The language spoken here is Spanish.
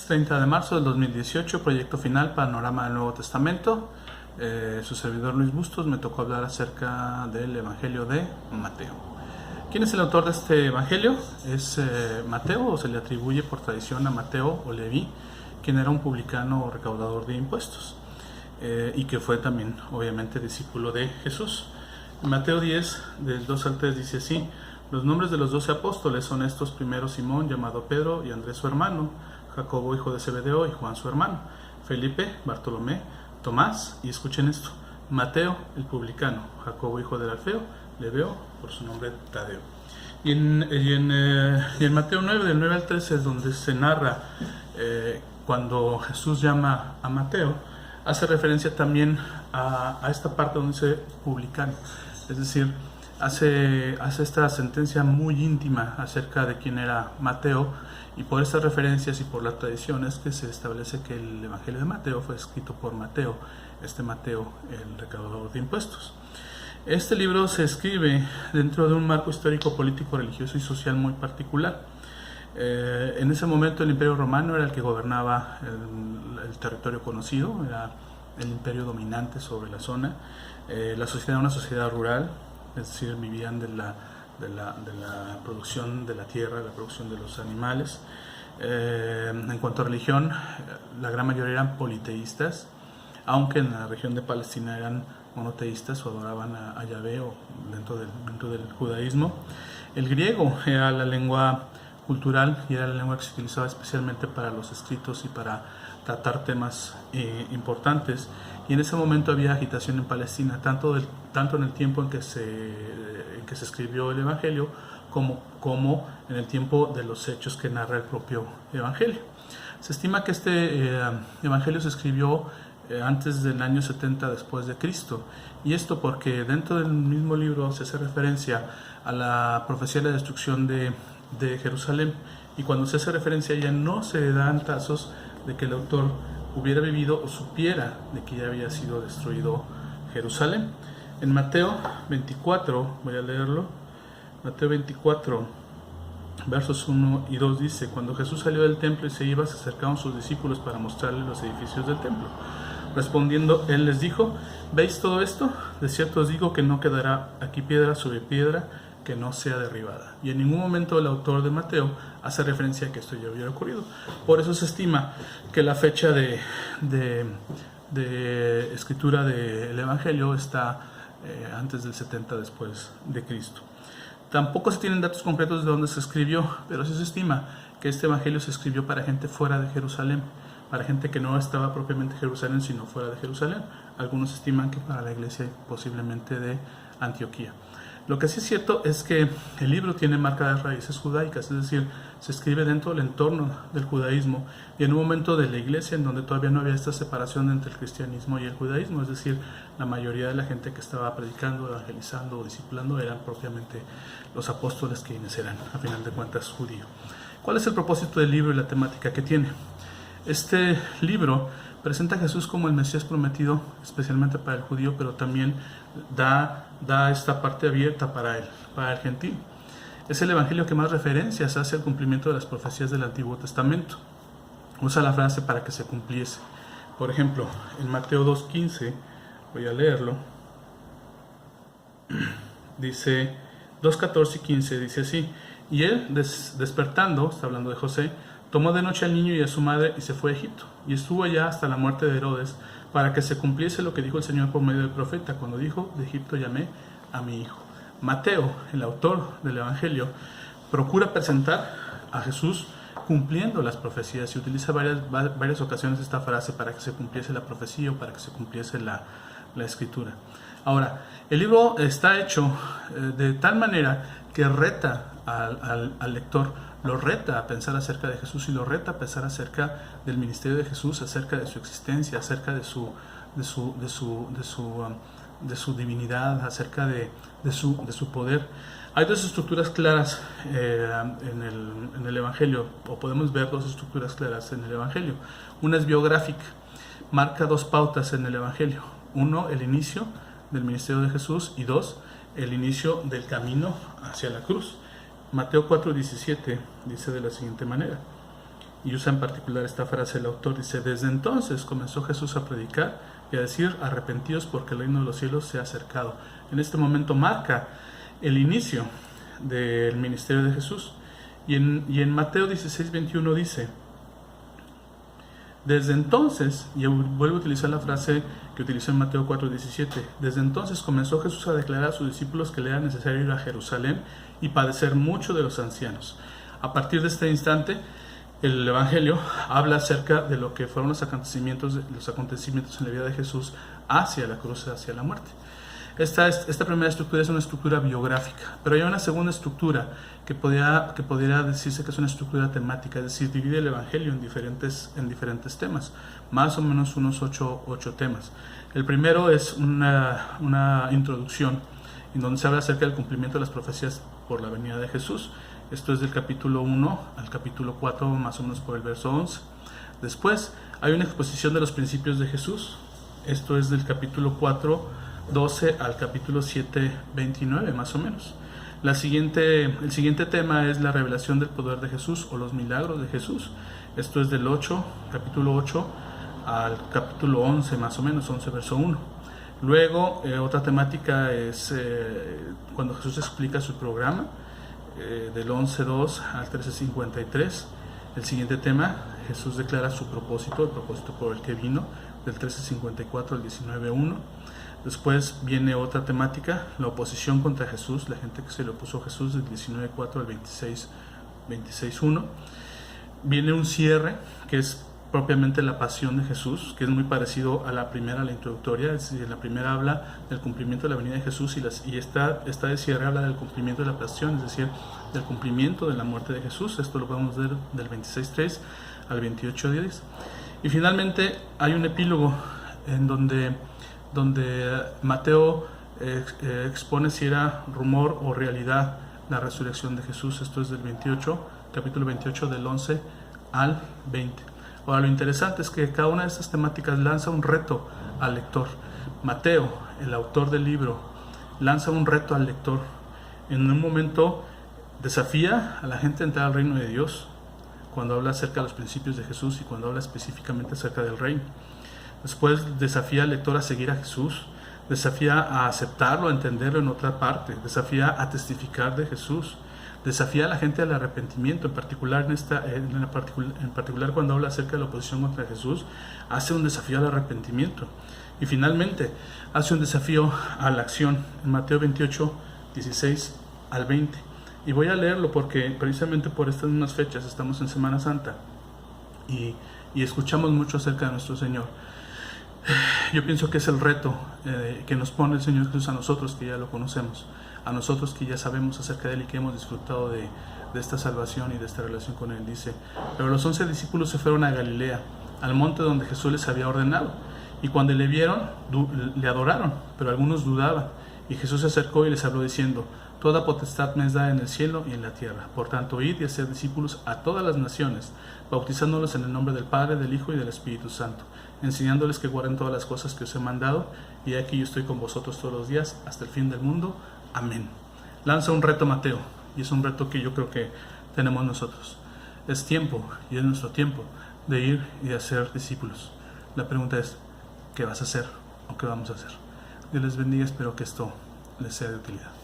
Lunes 30 de marzo del 2018, proyecto final, panorama del Nuevo Testamento. Su servidor Luis Bustos. Me tocó hablar acerca del Evangelio de Mateo. ¿Quién es el autor de este Evangelio? Es Mateo, o se le atribuye por tradición a Mateo o Leví, quien era un publicano o recaudador de impuestos, y que fue también obviamente discípulo de Jesús. En Mateo 10, del 2 al 3 dice así: los nombres de los 12 apóstoles son estos: primero Simón, llamado Pedro, y Andrés su hermano, Jacobo hijo de Zebedeo y Juan su hermano, Felipe, Bartolomé, Tomás, y escuchen esto, Mateo el publicano, Jacobo hijo del Alfeo, Lebeo, por su nombre Tadeo. Y en Mateo 9, del 9 al 13, es donde se narra cuando Jesús llama a Mateo, hace referencia también a esta parte donde dice publicano, es decir, hace esta sentencia muy íntima acerca de quién era Mateo, y por estas referencias y por las tradiciones que se establece que el Evangelio de Mateo fue escrito por Mateo, Mateo, el recaudador de impuestos. Este libro se escribe dentro de un marco histórico, político, religioso y social muy particular. En ese momento el Imperio Romano era el que gobernaba el territorio conocido, era el imperio dominante sobre la zona. La sociedad era una sociedad rural, es decir, vivían de la producción de la tierra, de la producción de los animales. En cuanto a religión, la gran mayoría eran politeístas, aunque en la región de Palestina eran monoteístas o adoraban a Yahvé, o dentro del judaísmo. El griego era la lengua cultural y era la lengua que se utilizaba especialmente para los escritos y para tratar temas importantes. Y en ese momento había agitación en Palestina, tanto en el tiempo en que se escribió el Evangelio como en el tiempo de los hechos que narra el propio Evangelio. Se estima que este Evangelio se escribió antes del año 70 después de Cristo, y esto porque dentro del mismo libro se hace referencia a la profecía de la destrucción de Jerusalén, y cuando se hace referencia ya no se dan casos de que el autor hubiera vivido o supiera de que ya había sido destruido Jerusalén. En Mateo 24, voy a leerlo, Mateo 24, versos 1 y 2 dice: cuando Jesús salió del templo y se iba, se acercaron sus discípulos para mostrarle los edificios del templo. Respondiendo, él les dijo: ¿veis todo esto? De cierto os digo que no quedará aquí piedra sobre piedra que no sea derribada. Y en ningún momento el autor de Mateo hace referencia a que esto ya hubiera ocurrido. Por eso se estima que la fecha de escritura del Evangelio está antes del 70 después de Cristo. Tampoco se tienen datos concretos de dónde se escribió, pero sí se estima que este Evangelio se escribió para gente fuera de Jerusalén, para gente que no estaba propiamente en Jerusalén, sino fuera de Jerusalén. Algunos estiman que para la iglesia posiblemente de Antioquía. Lo que sí es cierto es que el libro tiene marcadas raíces judaicas, es decir, se escribe dentro del entorno del judaísmo y en un momento de la iglesia en donde todavía no había esta separación entre el cristianismo y el judaísmo, es decir, la mayoría de la gente que estaba predicando, evangelizando o discipulando eran propiamente los apóstoles, quienes eran, a final de cuentas, judíos. ¿Cuál es el propósito del libro y la temática que tiene? Este libro presenta a Jesús como el Mesías prometido, especialmente para el judío, pero también da esta parte abierta para el gentil. Es el evangelio que más referencias hace al cumplimiento de las profecías del Antiguo Testamento. Usa la frase para que se cumpliese. Por ejemplo, en Mateo 2:15, voy a leerlo, dice 2:14 y 15, dice así: y él, despertando, está hablando de José, tomó de noche al niño y a su madre y se fue a Egipto, y estuvo allá hasta la muerte de Herodes, para que se cumpliese lo que dijo el Señor por medio del profeta, cuando dijo: de Egipto llamé a mi hijo. Mateo, el autor del Evangelio, procura presentar a Jesús cumpliendo las profecías, y utiliza varias ocasiones esta frase para que se cumpliese la profecía o para que se cumpliese la escritura. Ahora, el libro está hecho de tal manera que reta al lector, lo reta a pensar acerca de Jesús y lo reta a pensar acerca del ministerio de Jesús, acerca de su existencia, acerca de su divinidad, acerca de su poder. Hay dos estructuras claras en el Evangelio, o podemos ver dos estructuras claras en el Evangelio. Una es biográfica, marca dos pautas en el Evangelio. Uno, el inicio del ministerio de Jesús, y dos, el inicio del camino hacia la cruz. Mateo 4:17 dice de la siguiente manera: y usa en particular esta frase el autor, dice: desde entonces comenzó Jesús a predicar y a decir: arrepentíos porque el reino de los cielos se ha acercado. En este momento marca el inicio del ministerio de Jesús. Y en Mateo 16:21 dice: desde entonces, y vuelvo a utilizar la frase que utilizó en Mateo 4:17, desde entonces comenzó Jesús a declarar a sus discípulos que le era necesario ir a Jerusalén y padecer mucho de los ancianos. A partir de este instante, el Evangelio habla acerca de lo que fueron los acontecimientos en la vida de Jesús hacia la cruz, hacia la muerte. Esta primera estructura es una estructura biográfica, pero hay una segunda estructura que podría decirse que es una estructura temática, es decir, divide el Evangelio en diferentes temas, más o menos unos 8 temas. El primero es una introducción, en donde se habla acerca del cumplimiento de las profecías por la venida de Jesús. Esto es del capítulo 1 al capítulo 4, más o menos por el verso 11. Después hay una exposición de los principios de Jesús. Esto es del capítulo 4:12 al capítulo 7:29, más o menos. El siguiente tema es la revelación del poder de Jesús o los milagros de Jesús. Esto es del capítulo 8 al capítulo 11, más o menos, 11 verso 1. Luego, otra temática es cuando Jesús explica su programa, del 11:2 al 13:53. El siguiente tema, Jesús declara su propósito, el propósito por el que vino, del 13:54 al 19:1. Después viene otra temática, la oposición contra Jesús, la gente que se le opuso a Jesús, del 19:4 al 26:1. Viene un cierre, que es propiamente la pasión de Jesús, que es muy parecido a la primera, la introductoria. Es decir, la primera habla del cumplimiento de la venida de Jesús y esta de cierre habla del cumplimiento de la pasión, es decir, del cumplimiento de la muerte de Jesús. Esto lo podemos ver del 26:3 al 28:10. Y finalmente hay un epílogo en donde Mateo expone si era rumor o realidad la resurrección de Jesús. Esto es del capítulo 28, del 11 al 20. Ahora, lo interesante es que cada una de estas temáticas lanza un reto al lector. Mateo, el autor del libro, lanza un reto al lector. En un momento desafía a la gente a entrar al reino de Dios, cuando habla acerca de los principios de Jesús y cuando habla específicamente acerca del reino. Después desafía al lector a seguir a Jesús, desafía a aceptarlo, a entenderlo en otra parte, desafía a testificar de Jesús, desafía a la gente al arrepentimiento, en particular cuando habla acerca de la oposición contra Jesús, hace un desafío al arrepentimiento. Y finalmente hace un desafío a la acción en Mateo 28, 16 al 20. Y voy a leerlo porque precisamente por estas mismas fechas estamos en Semana Santa y escuchamos mucho acerca de nuestro Señor. Yo pienso que es el reto que nos pone el Señor Jesús a nosotros que ya lo conocemos, a nosotros que ya sabemos acerca de Él y que hemos disfrutado de esta salvación y de esta relación con Él. Dice: pero los 11 discípulos se fueron a Galilea, al monte donde Jesús les había ordenado, y cuando le vieron, le adoraron, pero algunos dudaban. Y Jesús se acercó y les habló diciendo: toda potestad me es dada en el cielo y en la tierra. Por tanto, id y haced discípulos a todas las naciones, bautizándolos en el nombre del Padre, del Hijo y del Espíritu Santo, enseñándoles que guarden todas las cosas que os he mandado, y aquí yo estoy con vosotros todos los días, hasta el fin del mundo. Amén. Lanza un reto Mateo, y es un reto que yo creo que tenemos nosotros. Es tiempo, y es nuestro tiempo, de ir y de hacer discípulos. La pregunta es: ¿qué vas a hacer o qué vamos a hacer? Dios les bendiga, espero que esto les sea de utilidad.